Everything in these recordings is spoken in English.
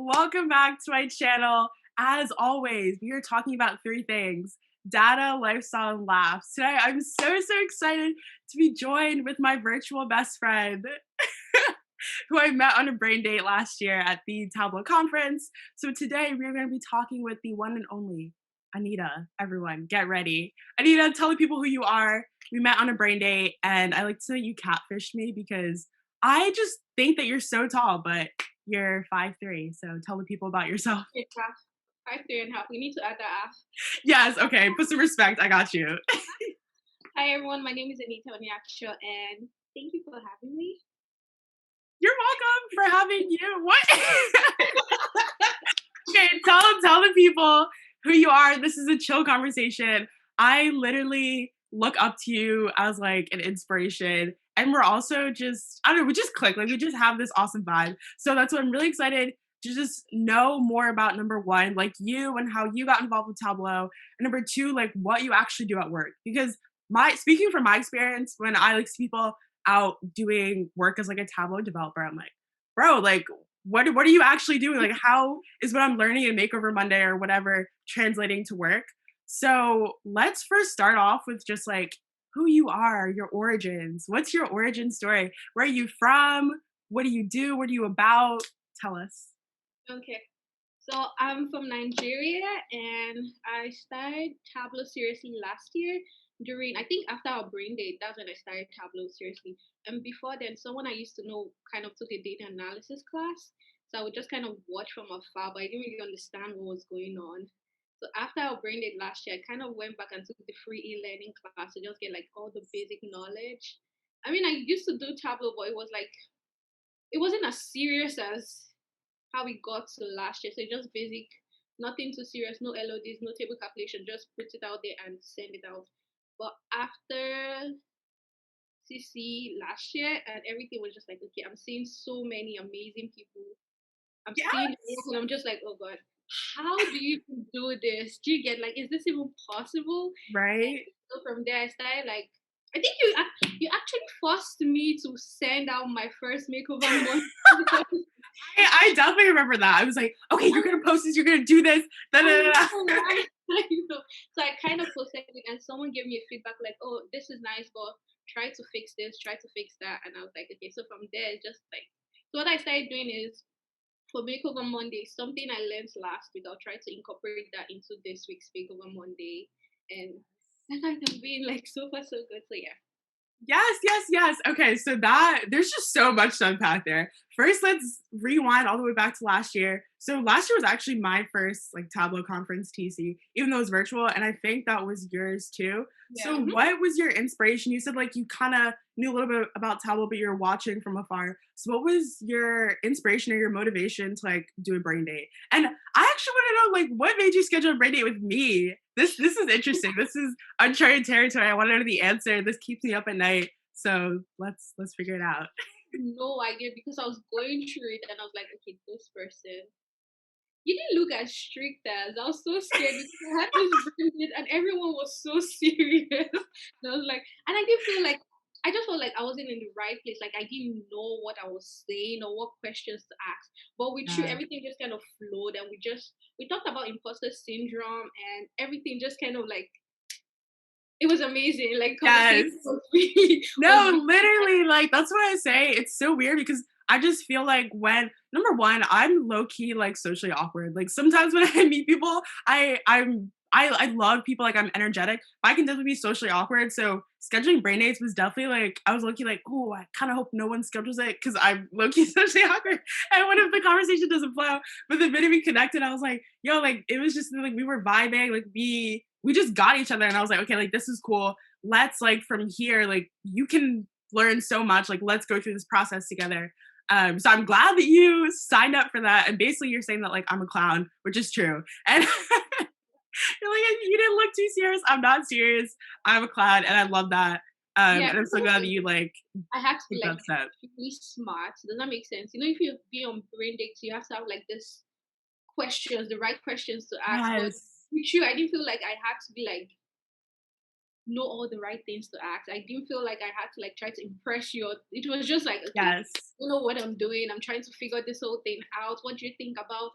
Welcome back to my channel. As always, we are talking about three things: data, lifestyle, and laughs. Today, I'm so excited to be joined with my virtual best friend, who I met on a brain date last year at the Tableau conference. So today, we're going to be talking with the one and only Anita. Everyone, get ready. Anita, tell the people who you are. We met on a brain date, and I like to say you catfished me because I just think that you're so tall, but you're 5'3". So tell the people about yourself. It's half, 5'3.5". We need to add that half. Yes, okay, put some respect. I got you. Hi everyone, my name is Anita Onyakcho, and thank you for having me. You're welcome for having you. What? Okay, tell the people who you are. This is a chill conversation. I literally look up to you as like an inspiration. And we're also just, I don't know, we just click. Like we just have this awesome vibe. So that's what I'm really excited to just know more about number one, like you and how you got involved with Tableau. And number two, like what you actually do at work. Because my speaking from my experience, when I like see people out doing work as like a Tableau developer, I'm like, bro, like what are you actually doing? Like how is what I'm learning in Makeover Monday or whatever translating to work? So let's first start off with just like who you are, your origins. What's your origin story? Where are you from? What do you do? What are you about? Tell us. Okay, so I'm from Nigeria, and I started Tableau seriously last year. During, I think after our brain date, that's when I started Tableau seriously. And before then, someone I used to know kind of took a data analysis class. So I would just kind of watch from afar, but I didn't really understand what was going on. So after our brain date last year, I kind of went back and took the free e-learning class to just get like all the basic knowledge. I mean, I used to do Tableau, but it wasn't as serious as how we got to last year. So just basic, nothing too serious, no LODs, no table calculation, just put it out there and send it out. But after CC last year and everything was just like, okay, I'm seeing so many amazing people. I'm seeing it Yes. and I'm just like, oh God, how do you do this? Do you get like, is this even possible? Right? So from there, I started like, I think you actually forced me to send out my first makeover month. I definitely remember that. I was like, okay, you're gonna post this, you're gonna do this. Da, I da, da, know, da. right? I know. So I kind of posted it, and someone gave me a feedback like, "Oh, this is nice, but try to fix this, try to fix that." And I was like, "Okay." So from there, it's just like, so what I started doing is for Makeover Monday, something I learned last week. I'll try to incorporate that into this week's Makeover Monday, and that's like I'm being like so far so good. So yeah. Yes. Okay, so that there's just so much to unpack there. First, let's rewind all the way back to last year. So last year was actually my first like Tableau conference TC, even though it was virtual, and I think that was yours too. Yeah. So what was your inspiration? You said like you kind of knew a little bit about Tableau, but you're watching from afar. So what was your inspiration or your motivation to like do a brain date? And I actually want to know like what made you schedule a brain date with me? This is interesting. This is uncharted territory. I want to know the answer. This keeps me up at night. So let's figure it out. No idea because I was going through it and I was like, okay, this person. You didn't look as strict as I was so scared because I had this bracelet and everyone was so serious. And I was like, and I didn't feel like I just felt like I wasn't in the right place. Like I didn't know what I was saying or what questions to ask. But we threw Yeah. everything just kind of flowed and we talked about imposter syndrome and everything just kind of like it was amazing. Like Yes. conversation was No, really literally, like that's what I say. It's so weird because I just feel like when number one, I'm low key like socially awkward. Like sometimes when I meet people, I love people like I'm energetic, but I can definitely be socially awkward. So scheduling brain dates was definitely like I was low key like, oh, I kind of hope no one schedules it because I'm low key socially awkward. And what if the conversation doesn't flow? But the minute we connected, I was like, yo, like it was just like we were vibing, like we just got each other, and I was like, okay, like this is cool. Let's like from here, like you can learn so much. Like let's go through this process together. So I'm glad that you signed up for that. And basically, you're saying that like I'm a clown, which is true. And you're like, you didn't look too serious. I'm not serious. I'm a clown, and I love that. yeah. And I'm so glad that you like I had to be took like that step. really smart. Does that make sense? You know, if you be on brain dates, you have to have like this questions, the right questions to ask. But Yes. with you, I didn't feel like I had to be like know all the right things to ask. I didn't feel like I had to like try to impress you. It was just like, okay, Yes. you know what I'm doing. I'm trying to figure this whole thing out. What do you think about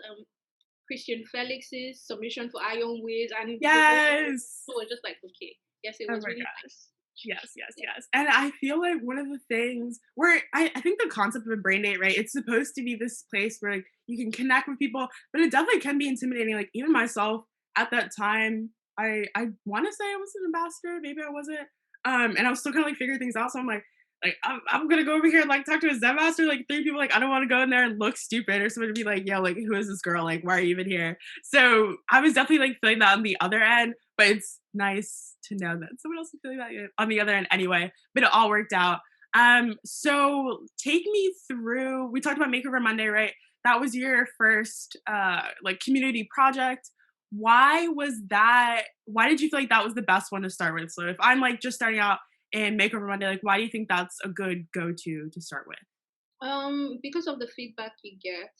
Christian Felix's submission for Iron Ways? And the whole Yes. thing was just like, okay, yes, it Oh was my really gosh. nice. Yes, yes, Yeah. yes. And I feel like one of the things where I think the concept of a brain date, right? It's supposed to be this place where like you can connect with people, but it definitely can be intimidating. Like even myself at that time, I want to say I was an ambassador, maybe I wasn't. And I was still kind of like figuring things out. So I'm like I'm gonna go over here and like talk to a Zen master, like three people, like I don't want to go in there and look stupid or somebody to be like, yo, like who is this girl? Like, why are you even here? So I was definitely like feeling that on the other end, but it's nice to know that someone else is feeling that on the other end anyway. But it all worked out. So take me through. We talked about Makeover Monday, right? That was your first like community project. Why was that? Why did you feel like that was the best one to start with? So if I'm like just starting out in Makeover Monday, like why do you think that's a good go-to start with? Because of the feedback you get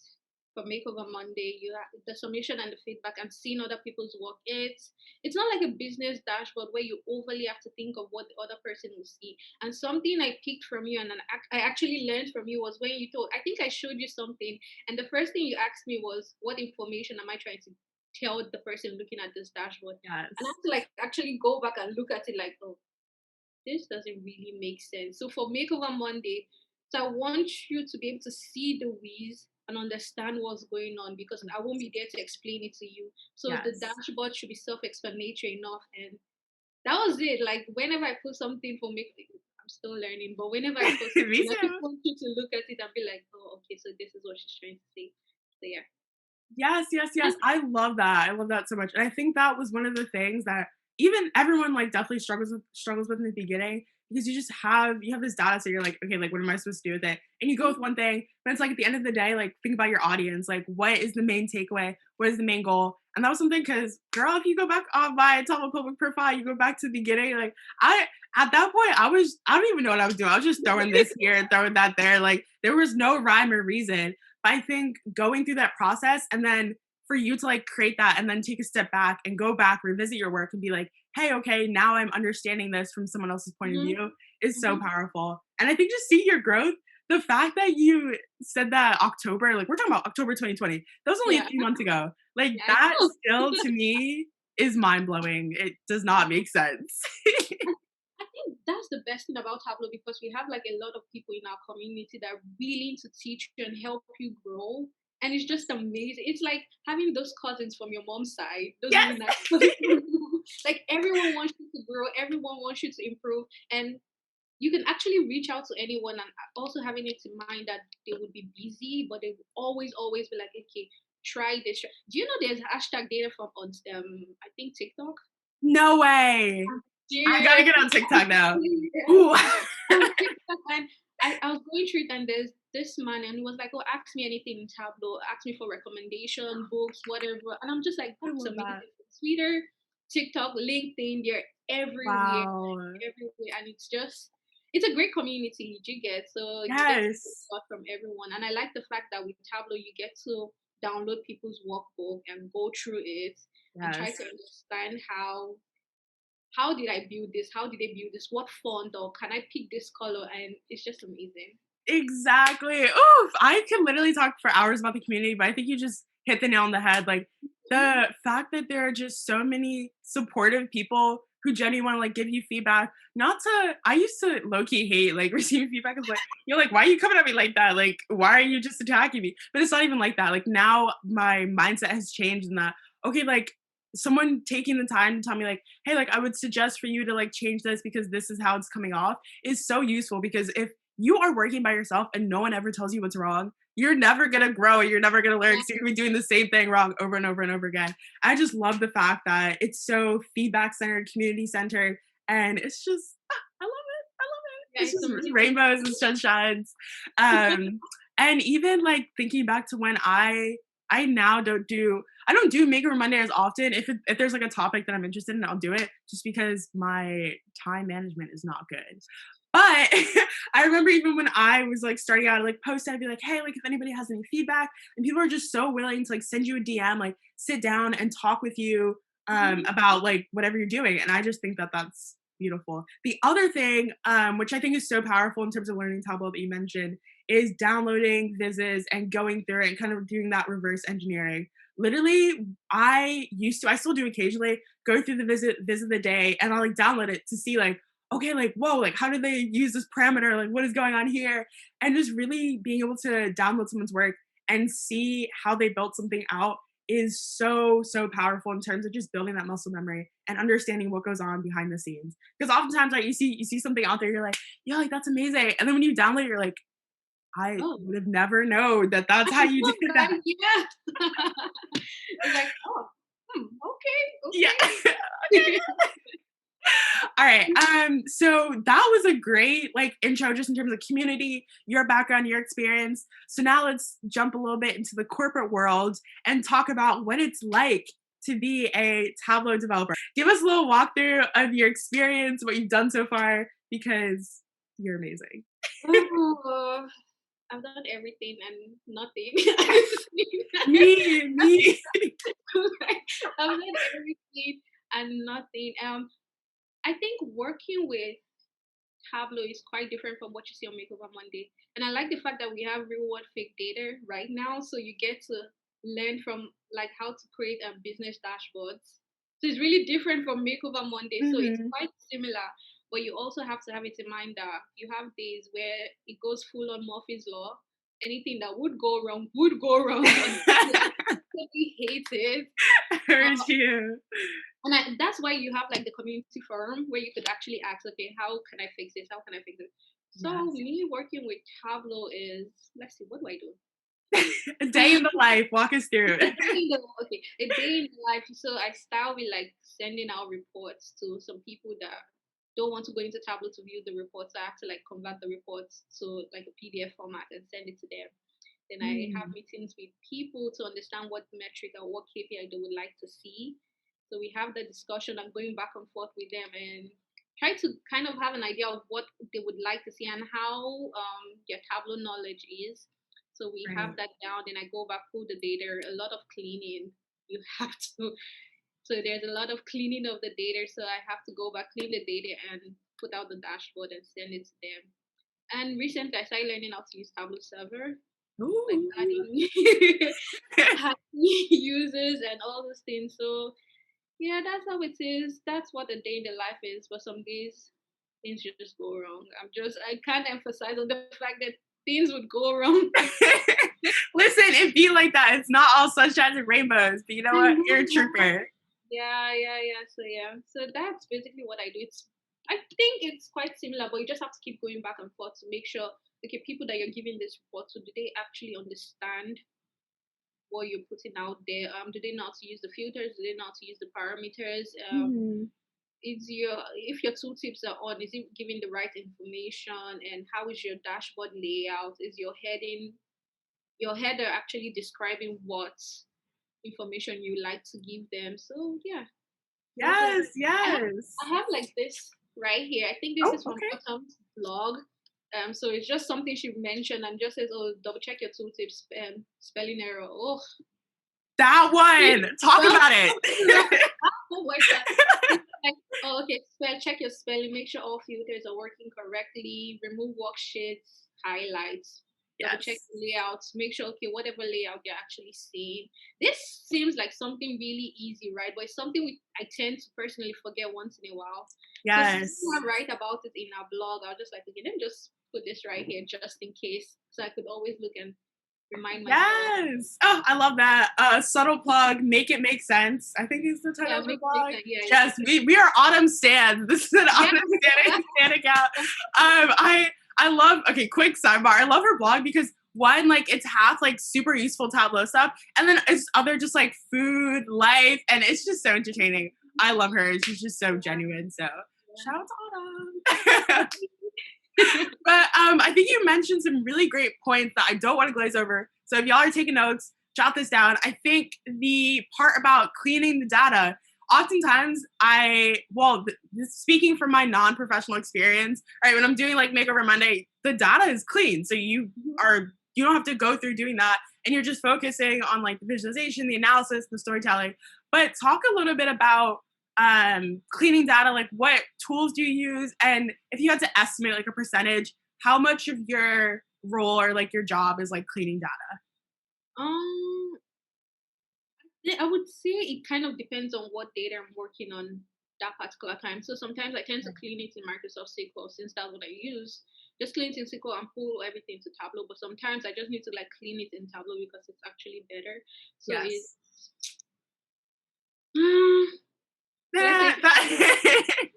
from Makeover Monday, you have the submission and the feedback and seeing other people's work. It's not like a business dashboard where you overly have to think of what the other person will see. And something I picked from you and I actually learned from you was when you told, I think I showed you something, and the first thing you asked me was, what information am I trying to tell the person looking at this dashboard? And I Yes. have to like actually go back and look at it like, oh, this doesn't really make sense. So for Makeover Monday, so I want you to be able to see the ways and understand what's going on because I won't be there to explain it to you. So the Yes. dashboard should be self-explanatory enough. And that was it. Like whenever I put something for make, I'm still learning, but whenever I put Me something, I just too. want you to look at it and be like, oh, okay, so this is what she's trying to say. So yeah. Yes, yes, yes. I love that. I love that so much. And I think that was one of the things that even everyone like definitely struggles with in the beginning because you have this data so you're like, okay, like what am I supposed to do with it? And you go with one thing, but it's like at the end of the day, like think about your audience. Like what is the main takeaway? What is the main goal? And that was something because girl, if you go back on my Tumblr public profile, you go back to the beginning, like I at that point I don't even know what I was doing. I was just throwing this here and throwing that there. Like there was no rhyme or reason. But I think going through that process and then for you to like create that and then take a step back and go back, revisit your work and be like, hey, okay, now I'm understanding this from someone else's point of Mm-hmm. view is so Mm-hmm. powerful. And I think just see your growth, the fact that you said that October, like we're talking about October 2020, that was only a Yeah. few months ago. Like Yeah, I that know. still to me is mind blowing. It does not make sense. I think that's the best thing about Tableau because we have like a lot of people in our community that are willing to teach you and help you grow. And it's just amazing. It's like having those cousins from your mom's side, those Yes. really nice cousins. Like everyone wants you to grow, everyone wants you to improve. And you can actually reach out to anyone and also having it in mind that they would be busy, but they would always be like, okay, try this. Do you know there's hashtag data from I think TikTok? No way. I gotta Serious. get on TikTok now. Ooh. On TikTok, and I was going through it, and there's this man, and he was like, "Oh, ask me anything in Tableau. Ask me for recommendation, books, whatever." And I'm just like, I "That's love that. amazing." Twitter, TikTok, LinkedIn, they're everywhere, Wow. everywhere, and it's a great community. You get so you get to get Yes. stuff from everyone, and I like the fact that with Tableau you get to download people's workbook and go through it and try Yes. to understand how did I build this? How did they build this? What font or can I pick this color? And it's just amazing. Exactly. Oof, I can literally talk for hours about the community, but I think you just hit the nail on the head. Like Mhm. the fact that there are just so many supportive people who genuinely want to like give you feedback. Not to, I used to low key hate like receiving feedback. Is like you're like, why are you coming at me like that? Like, why are you just attacking me? But it's not even like that. Like now my mindset has changed in that. Okay, like someone taking the time to tell me like, hey, like I would suggest for you to like change this because this is how it's coming off is so useful because if you are working by yourself and no one ever tells you what's wrong, you're never gonna grow. You're never gonna learn because you're gonna be doing the same thing wrong over and over and over again. I just love the fact that it's so feedback centered, community centered, and it's just I love it. I love it. Yeah, It's it's just amazing. rainbows and sunshines. Um, and even like thinking back to when I now I don't do Makeover Monday as often. If there's like a topic that I'm interested in, I'll do it just because my time management is not good. But I remember even when I was like starting out, like post, I'd be like, hey, like if anybody has any feedback, and people are just so willing to like send you a DM, like sit down and talk with you Mhm. about like whatever you're doing, and I just think that that's beautiful. The other thing, which I think is so powerful in terms of learning Tableau that you mentioned, is downloading Vizzes and going through it and kind of doing that reverse engineering. Literally, I still do occasionally go through the visit of the day and I'll like download it to see like, okay, like, whoa, like how did they use this parameter? Like what is going on here? And just really being able to download someone's work and see how they built something out is so powerful in terms of just building that muscle memory and understanding what goes on behind the scenes. Because oftentimes, like you see something out there, you're like, yeah, like that's amazing, and then when you download, you're like, I Oh, would have never known that that's I how you love did that. that. Yeah. It's like, oh, Yeah. okay, Okay. okay. All right. So that was a great like intro just in terms of community, your background, your experience. So now let's jump a little bit into the corporate world and talk about what it's like to be a Tableau developer. Give us a little walkthrough of your experience, what you've done so far, because you're amazing. Oh, I've done everything and nothing. Me. I've done everything and nothing. I think working with Tableau is quite different from what you see on Makeover Monday. And I like the fact that we have real world fake data right now. So you get to learn from like how to create a business dashboards. So it's really different from Makeover Monday. So it's Mhm. quite similar. But you also have to have it in mind that you have days where it goes full on Murphy's Law. Anything that would go wrong would go wrong. And I absolutely hate it. I heard you. And that's why you have like the community forum where you could actually ask, okay, how can I fix this? How can I fix it? So Yes. me working with Tableau is, let's see, what do I do? A day in the life. Walk us through A it. day in the okay, a day in the life. So I start with like sending out reports to some people that don't want to go into Tableau to view the reports. I have to like convert the reports to like a PDF format and send it to them. Then I have Mm, meetings with people to understand what metric or what KPI they would like to see. So we have the discussion and going back and forth with them and try to kind of have an idea of what they would like to see and how their Tableau knowledge is. So we have right. that down. Then I go back through the data, a lot of cleaning. You have to. So there's a lot of cleaning of the data. So I have to go back, clean the data, and put out the dashboard and send it to them. And recently, I started learning how to use Tableau Server, like Ooh. adding users and all those things. So yeah, that's how it is. That's what a day in the life is. But some days things just go wrong. I can't emphasize on the fact that things would go wrong. Listen, it be like that. It's not all sunshine and rainbows, but you know I what? You're a know. trooper. Yeah. So yeah, so that's basically what I do. I think it's quite similar, but you just have to keep going back and forth to make sure, okay, people that you're giving this report to, do they actually understand what you're putting out there? Do they know how to use the filters? Do they know how to use the parameters? Mhm. Is your if your tooltips are on, is it giving the right information? And how is your dashboard layout? Is your header actually describing what information you like to give them? So yeah, those are Yes, I have yes. I have like this right here. I think this Oh, is from okay. Autumn's blog. So it's just something she mentioned and just says, "Oh, double check your tooltips, spelling error." Oh, That one. Talk that about was it. oh my god. It's like, oh, okay, check your spelling, make sure all filters are working correctly, remove worksheets, highlights, double check Yes. the layouts, make sure, okay, whatever layout you're actually seeing. This seems like something really easy, right? But it's something I tend to personally forget once in a while. So since we Yes. have write about it in our blog, I was just like, okay, let me just put this right here just in case. So I could always look and remind myself. Yes. Oh, I love that. Subtle plug, make it make sense. I think is the title Yeah, of her make blog. sense. Yeah, Yes, we are autumn stands. This is an yeah. autumn stand account. I love okay, quick sidebar. I love her blog because one, like it's half like super useful Tableau stuff, and then it's other just like food, life, and it's just so entertaining. I love her. She's just so genuine. So shout out to Autumn. But I think you mentioned some really great points that I don't want to glaze over. So if y'all are taking notes, jot this down. I think the part about cleaning the data, oftentimes speaking from my non-professional experience, right, when I'm doing like Makeover Monday, the data is clean. So you don't have to go through doing that. And you're just focusing on like the visualization, the analysis, the storytelling. But talk a little bit about cleaning data, like what tools do you use? And if you had to estimate like a percentage, how much of your role or like your job is like cleaning data? Um, yeah, I would say it kind of depends on what data I'm working on that particular time. So sometimes I tend to clean it in Microsoft SQL since that's what I use. Just clean it in SQL and pull everything to Tableau. But sometimes I just need to like clean it in Tableau because it's actually better. So it's Yes. let's say Nah, that-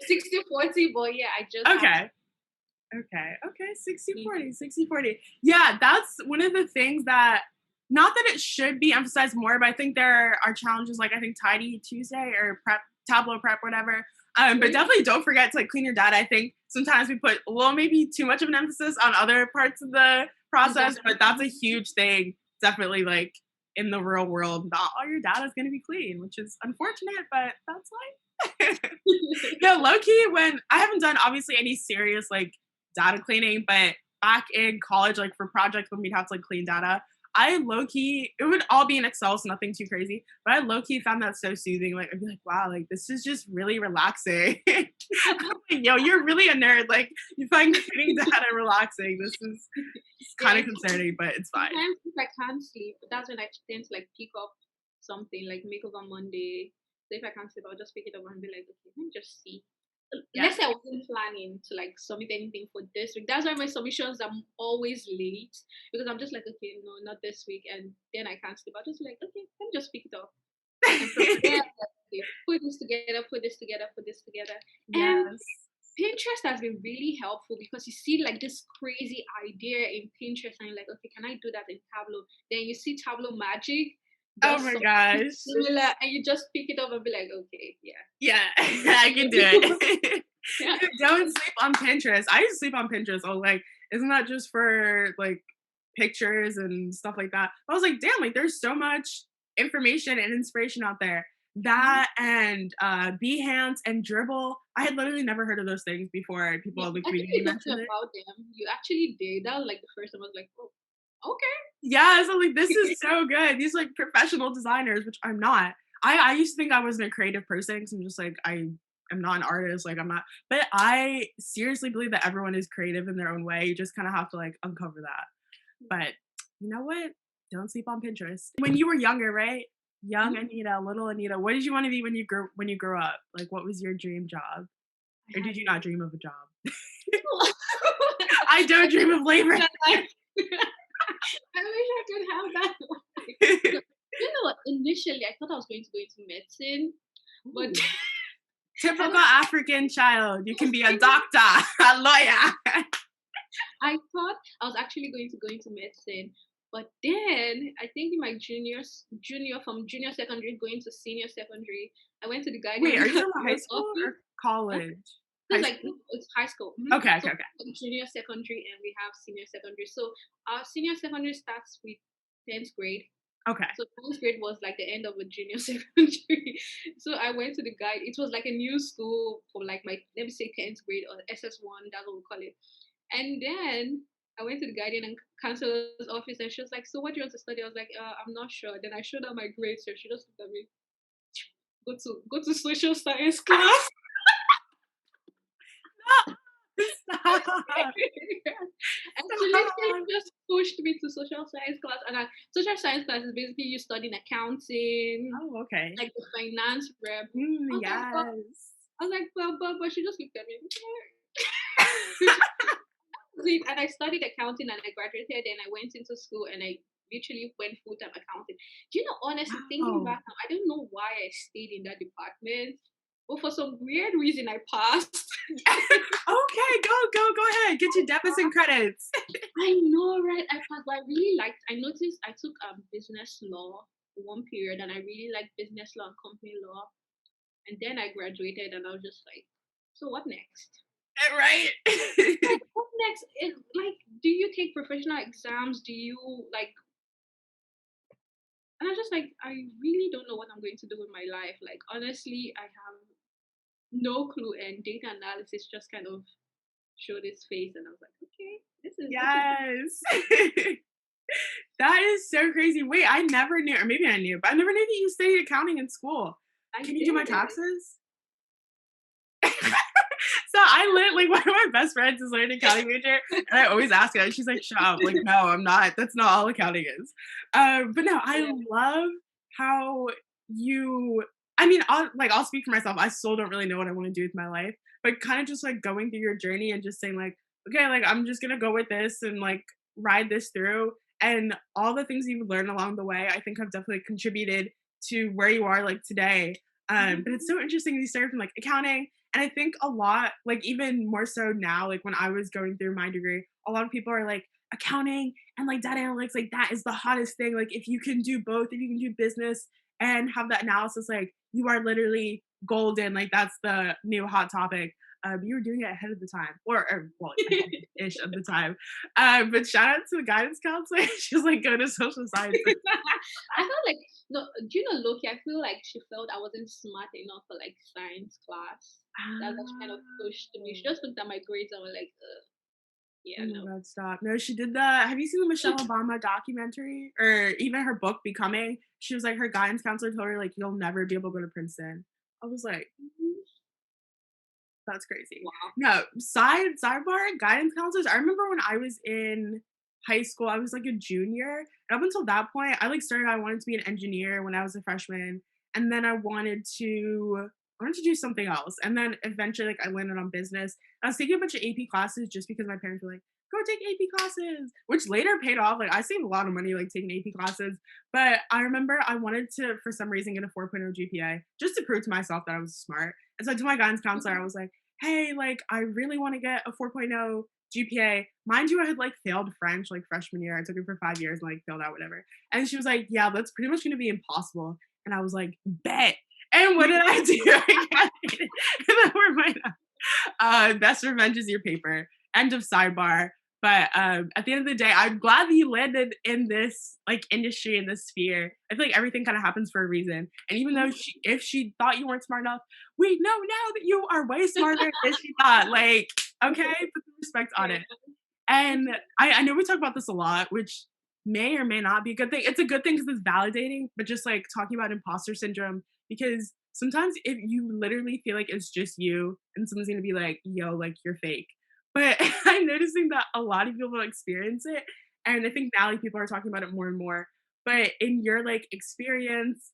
60-40, but yeah, I just have to okay. Okay. 60 clean it. 40, 60 40. Yeah, that's one of the things that, not that it should be emphasized more, but I think there are challenges like I think Tidy Tuesday or Prep, Tableau Prep, whatever. But definitely don't forget to like clean your data. I think sometimes we put a little maybe too much of an emphasis on other parts of the process, but that's a huge thing. Definitely like in the real world, not all your data is going to be clean, which is unfortunate, but that's life. No, low key, when I haven't done obviously any serious like data cleaning, but back in college, like for projects when we'd have to like clean data, I low key, it would all be in Excel, so nothing too crazy. But I low key found that so soothing. Like I'd be like, wow, like this is just really relaxing. I'm like, yo, you're really a nerd. Like you find cleaning data relaxing. This is it's kind Yeah, of concerning, but it's fine. sometimes if I can't sleep, that's when I tend to like pick up something like Makeover Monday. So if I can't sleep, I'll just pick it up and be like, okay, let me just see. Yeah. Let's say I wasn't planning to like submit anything for this week. That's why my submissions I'm always late because I'm just like, okay, no, not this week, and then I can't sleep. I'll just be like, okay, let me just pick it up. And from there, I'm like, okay, put this together, put this together, put this together. And Yes. Pinterest has been really helpful because you see like this crazy idea in Pinterest and you're like, okay, can I do that in Tableau? Then you see Tableau Magic Oh does my something gosh. similar and you just pick it up and be like, okay, yeah. Yeah, I can do it. Yeah. Don't sleep on Pinterest. I used to sleep on Pinterest. Oh, like, isn't that just for like pictures and stuff like that? I was like, damn, like there's so much information and inspiration out there. Mhm. That and Behance and Dribble. I had literally never heard of those things before people Yeah. in the I think community you told me mentioned it. about them. You actually did. That was like the first time I was like, oh, okay. Yeah, so like this is so good. These like professional designers, which I'm not. I used to think I wasn't a creative person because I'm just like I'm not an artist, like I'm not. But I seriously believe that everyone is creative in their own way. You just kind of have to like uncover that. But you know what? Don't sleep on Pinterest. When you were younger, right? Young Mhm. Anita, little Anita, what did you want to be when you grew up? Like what was your dream job? I Or had did you not dream of a job? no. I don't dream of labor. That life. I wish I could have that life. No, you know what? Initially, I thought I was going to go into medicine, but Ooh. I Typical don't. African child. You can be a doctor, a lawyer. I thought I was actually going to go into medicine, but then I think in my junior from junior secondary going to senior secondary, I went to the Wait, Guardian are you talking about high school office. or college? It High was like school? it's high school. Okay, So okay, okay. we have junior secondary and we have senior secondary. So our senior secondary starts with 10th grade. Okay. So 10th grade was like the end of a junior secondary. So I went to the guide. It was like a new school for like my let me say 10th grade or SS1. That's what we call it. And then I went to the guardian and counselor's office, and she was like, "So what do you want to study?" I was like, "I'm not sure." Then I showed her my grades, so she just looked at me. Go to social science class. Stop. And she literally Stop. just pushed me to social science class. And social science class is basically you studying accounting, Oh, okay. like the finance rep. I was like, but Yes. but she just looked at me. And I studied accounting and I graduated and I went into school and I literally went full time accounting. Do you know, honestly, thinking Wow. back now, I don't know why I stayed in that department, but for some weird reason I passed. Okay, go ahead. Get your deficit and credits. I know, right? I passed, but I really liked. I noticed I took business law for one period, and I really liked business law and company law. And then I graduated, and I was just like, so what next? Right? Like, what next? Like, do you take professional exams? Do you like? And I was just like, I really don't know what I'm going to do with my life. Like, honestly, I have no clue. And data analysis just kind of showed its face, and I was like, okay, this is Yes. That is so crazy. Wait, I never knew, or maybe I knew, but I never knew that you studied accounting in school. I Can you do my did. taxes? So I literally one of my best friends is an accounting major, and I always ask her, and she's like, "Shut up!" Like, no, I'm not. That's not all accounting is. But no, I Yeah. love how you. I mean, I'll speak for myself. I still don't really know what I want to do with my life, but kind of just like going through your journey and just saying like, okay, like I'm just gonna go with this and like ride this through, and all the things you've learned along the way, I think have definitely contributed to where you are like today. But it's Mhm. so interesting you started from like accounting and I think a lot, like even more so now, like when I was going through my degree, a lot of people are like, accounting and like data analytics, like that is the hottest thing. Like if you can do both, if you can do business and have that analysis, like you are literally golden. Like that's the new hot topic. You were doing it ahead of the time, or well, ahead-ish of the time. But shout out to the guidance counselor. She's like, go to social sciences. I felt like no, do you know Loki? I feel like she felt I wasn't smart enough for like science class. That's what she kind of pushed me. She Oh. just looked at my grades and was like, Oh yeah, my no. god, stop. No, she did the have you seen the Michelle Obama documentary? Or even her book, Becoming? She was like, her guidance counselor told her, like, "You'll never be able to go to Princeton." I was like, Mhm. "That's crazy." Wow. No, sidebar, guidance counselors, I remember when I was in high school, I was, like, a junior, and up until that point, I, like, started I wanted to be an engineer when I was a freshman, and then I wanted to do something else, and then eventually, like, I landed on business. I was taking a bunch of AP classes just because my parents were like, "Go take AP classes," which later paid off, like, I saved a lot of money, like, taking AP classes, but I remember I wanted to, for some reason, get a 4.0 GPA just to prove to myself that I was smart, and so I told my guidance counselor, I Mhm. was like, "Hey, like, I really wanna get a 4.0 GPA." Mind you, I had, like, failed French, like, freshman year, I took it for 5 years and, like, failed out, whatever, and she was like, "Yeah, that's pretty much gonna be impossible," and I was like, "Bet." And what did I do? I got it. And then we're my best revenge is your paper. End of sidebar. But at the end of the day, I'm glad that you landed in this like industry in this sphere. I feel like everything kind of happens for a reason. And even though Mhm. if she thought you weren't smart enough, we know now that you are way smarter than she thought. Like, okay, put some respect on Yeah. it. And Okay. I know we talk about this a lot, which may or may not be a good thing. It's a good thing because it's validating, but just like talking about imposter syndrome, because sometimes if you literally feel like it's just you and someone's gonna be like, yo, like you're fake. But I'm noticing that a lot of people experience it. And I think now like people are talking about it more and more. But in your like experience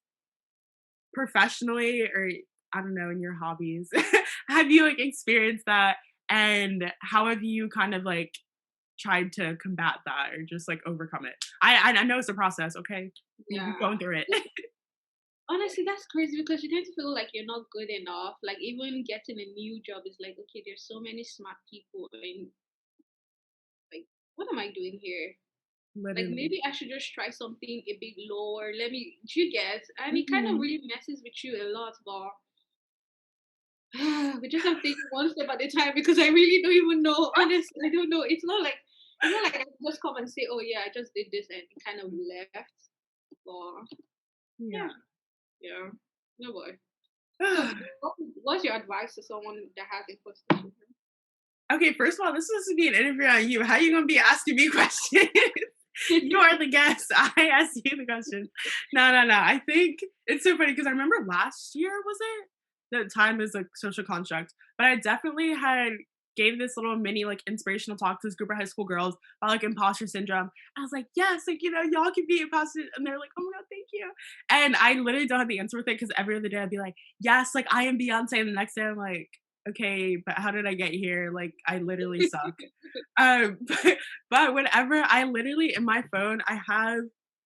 professionally or I don't know, in your hobbies, have you like experienced that? And how have you kind of like tried to combat that or just like overcome it? I know it's a process, okay? You're Yeah. going through it. Honestly, that's crazy because you tend to feel like you're not good enough. Like even getting a new job is like, okay, there's so many smart people and like, what am I doing here? Like Literally. maybe I should just try something a bit lower. Let me do you get? And it kind of Mhm. really messes with you a lot, but we just have to take it one step at a time because I really don't even know. Honestly, I don't know. It's not like I can just come and say, oh yeah, I just did this and it kind of left. But yeah, Yeah. yeah. No boy. So what's your advice to someone that has imposter syndrome? Okay, first of all, this is supposed to be an interview on you. How are you gonna be asking me questions? You are the guest. I asked you the questions. No, no, no. I think it's so funny because I remember last year, was it? The time is a social construct. But I definitely had gave this little mini like inspirational talk to this group of high school girls about like imposter syndrome. I was like, yes, like y'all can be imposter, and they're like, oh my god, thank you. And I literally don't have the answer with it because every other day I'd be like, yes, like I am Beyonce, and the next day I'm like, okay, but how did I get here? Like I literally suck. But whenever I literally in my phone, I have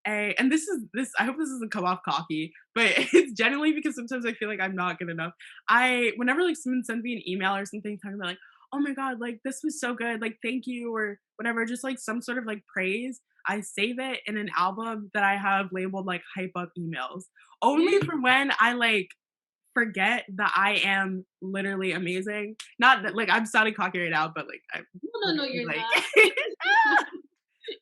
and this I hope this doesn't come off cocky, but it's generally because sometimes I feel like I'm not good enough. I whenever like someone sends me an email or something talking about like, oh my god, like this was so good, like thank you or whatever, just like some sort of like praise. I save it in an album that I have labeled like hype up emails. Only Really? for when I like forget that I am literally amazing. Not that like I'm sounding cocky right now, but like I'm No, no, no, literally you're like not.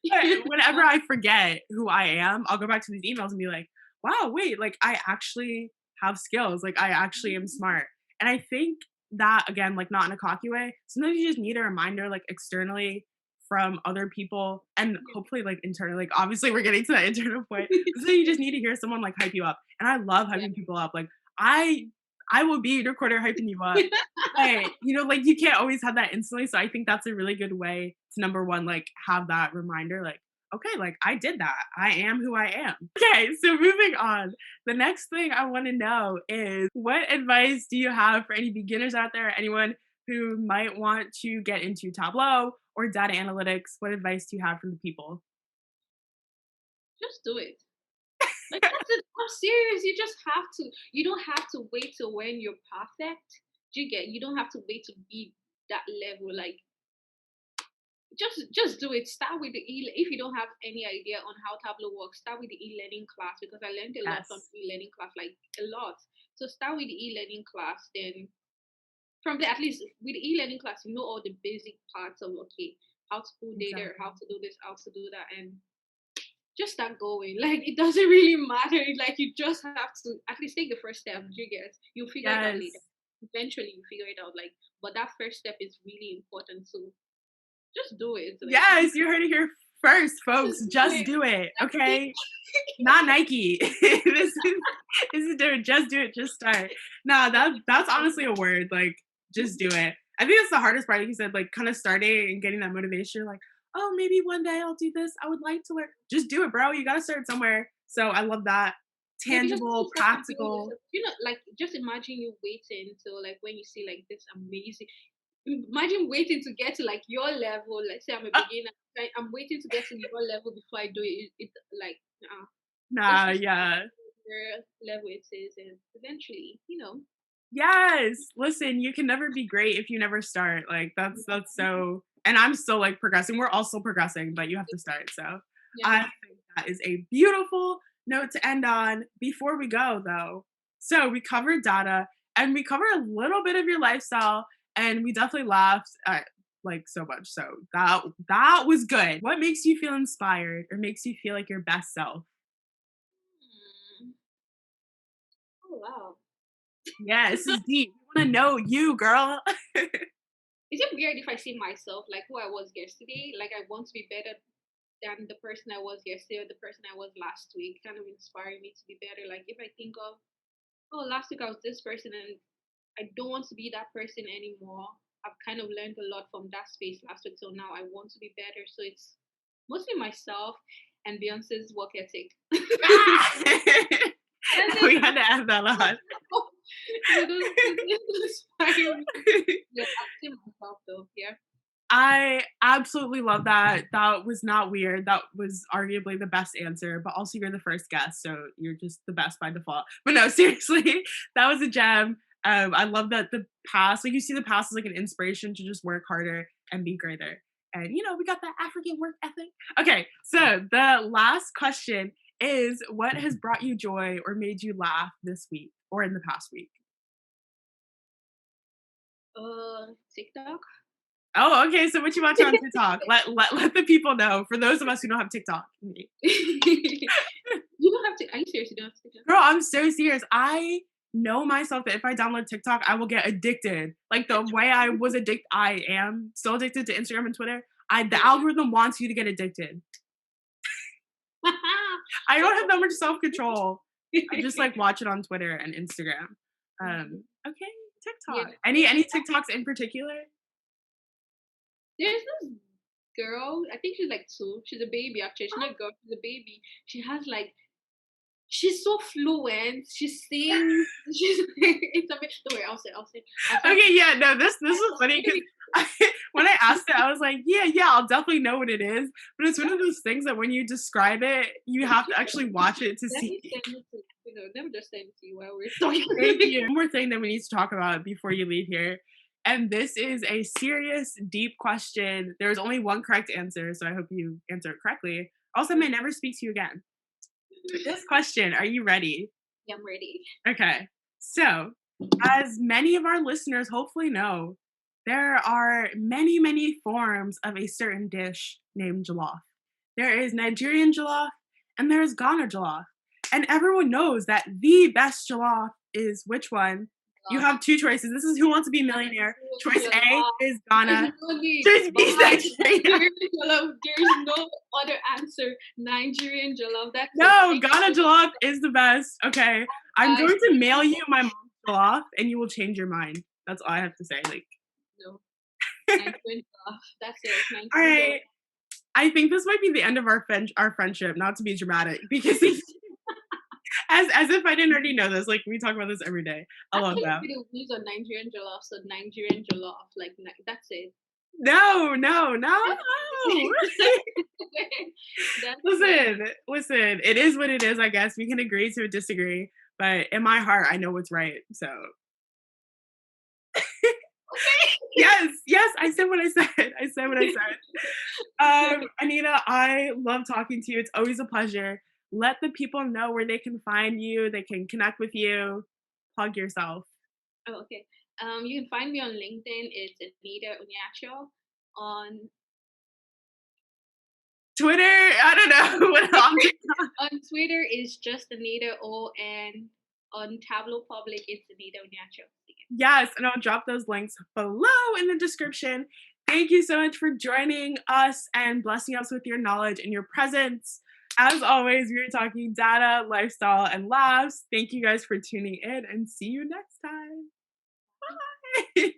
but You're whenever not. I forget who I am, I'll go back to these emails and be like, wow, wait, like I actually have skills. Like I actually am smart. And I think that again, like not in a cocky way, sometimes you just need a reminder like externally from other people and hopefully like internally. Like obviously we're getting to that internal point. So you just need to hear someone like hype you up. And I love Yeah. hyping people up. Like I will be in your corner hyping you up. But, like, you can't always have that instantly, so I think that's a really good way to, number 1, like, have that reminder, like, "Okay, like, I did that. I am who I am." Okay, so moving on. The next thing I wanna know is what advice do you have for any beginners out there, anyone who might want to get into Tableau or data analytics? What advice do you have for the people? Just do it. Like that's it. I'm serious. You just have to. You don't have to wait till when you're perfect. Do you get? You don't have to wait to be that level. Like just do it. Start with the e. If you don't have any idea on how Tableau works, start with the e-learning class because I learned a lot from Yes. the e-learning class, like a lot. So start with the e-learning class. Then from there, at least with the e-learning class, you know all the basic parts of okay, how to pull data, Exactly. how to do this, how to do that, and just start going. Like it doesn't really matter. Like you just have to at least take the first step. You get you'll figure it out later. Yes. Eventually you figure it out. Like but that first step is really important. So just do it. Like Yes, you heard it here first, folks. just do Just it. do it, That's it. okay? Not Nike. This is different. Just do it. Just start. Nah, that's honestly a word. Like, just do it. I think that's the hardest part. Like you said, like kind of starting and getting that motivation. Like, oh, maybe one day I'll do this. I would like to learn. Just do it, bro. You gotta start somewhere. So I love that. Yeah, because Tangible, you just have to build practical. yourself. You know, like just imagine you waiting till like when you see like this amazing. Imagine waiting to get to like your level. Let's say I'm a Uh, beginner. I'm waiting to get to your level before I do it. It like nah, just yeah. your level it is, and eventually, Yes. Listen, you can never be great if you never start. Like that's so and I'm still like progressing. We're all still progressing, but you have to start. So I yeah. think that is a beautiful note to end on. Before we go though, so we covered data and we covered a little bit of your lifestyle and we definitely laughed at like so much. So that was good. What makes you feel inspired or makes you feel like your best self? Hmm. Oh wow. Yeah, this is deep. We want to know you, girl. Is it weird if I see myself like who I was yesterday? Like I want to be better than the person I was yesterday or the person I was last week, kind of inspiring me to be better. Like if I think of, oh, last week I was this person and I don't want to be that person anymore. I've kind of learned a lot from that space last week. So now I want to be better. So it's mostly myself and Beyonce's work ethic. And then We had to add that on. so those inspire me. Yeah, I'll say myself though. Yeah. I absolutely love that. That was not weird. That was arguably the best answer, but also you're the first guest, so you're just the best by default. But no, seriously, that was a gem. I love that the past, like you see the past as like an inspiration to just work harder and be greater. And we got that African work ethic. Okay, so the last question is what has brought you joy or made you laugh this week or in the past week? TikTok. Oh, okay. So what you watch on TikTok? Let the people know. For those of us who don't have TikTok. Me. You don't have to. Are you serious? You don't have to TikTok? Girl, I'm so serious. I know myself that if I download TikTok, I will get addicted. Like the way I am still addicted to Instagram and Twitter. The Yeah. algorithm wants you to get addicted. I don't have that much self control. I just like watch it on Twitter and Instagram. Okay, Yeah. TikTok. Any TikToks in particular? There's this girl. I think she's like two. She's a baby actually. She's not a girl. She's a baby. She has like. She's so fluent. She sings. She's. It's a bit. Don't worry. I'll say. I'll say. Okay, yeah, no, this is funny because when I asked it, I was like, yeah, I'll definitely know what it is. But it's one of those things that when you describe it, you have to actually watch it to Let see. me send it to Let me just send it to you while we're talking. Thank you. One more thing that we need to talk about before you leave here. And this is a serious, deep question. There's only one correct answer, so I hope you answer it correctly. Also, I may never speak to you again. This question, are you ready? Yeah, I'm ready. Okay. So, as many of our listeners hopefully know, there are many, many forms of a certain dish named jollof. There is Nigerian jollof and there is Ghana jollof. And everyone knows that the best jollof is which one? You have two choices. This is Who Wants to Be a Millionaire. Choice A is Ghana. There's Choice B is Nigeria. There's no other answer. Nigerian jollof. That's No, Ghana jollof is the best. Okay, I'm going to mail you my mom's jollof, and you will change your mind. That's all I have to say. Like, no. Nigerian jollof. That's it. Nigerian all right. I think this might be the end of our friendship. Not to be dramatic, because as if I didn't already know this. Like, we talk about this every day. I love that. The views on Nigerian jollof, so Nigerian jollof, like that's it. No. Listen. It is what it is. I guess we can agree to disagree, but in my heart, I know what's right. So. Yes, I said what I said. Anita, I love talking to you. It's always a pleasure. Let the people know where they can find you, they can connect with you. Plug yourself. Oh, okay. You can find me on LinkedIn. It's Anita Onyacho. On Twitter, I don't know what on Twitter is just Anita O, and on Tableau Public it's Anita Onyacho. Yes, and I'll drop those links below in the description. Thank you so much for joining us and blessing us with your knowledge and your presence. As always, we are talking data, lifestyle, and laughs. Thank you guys for tuning in, and see you next time. Bye.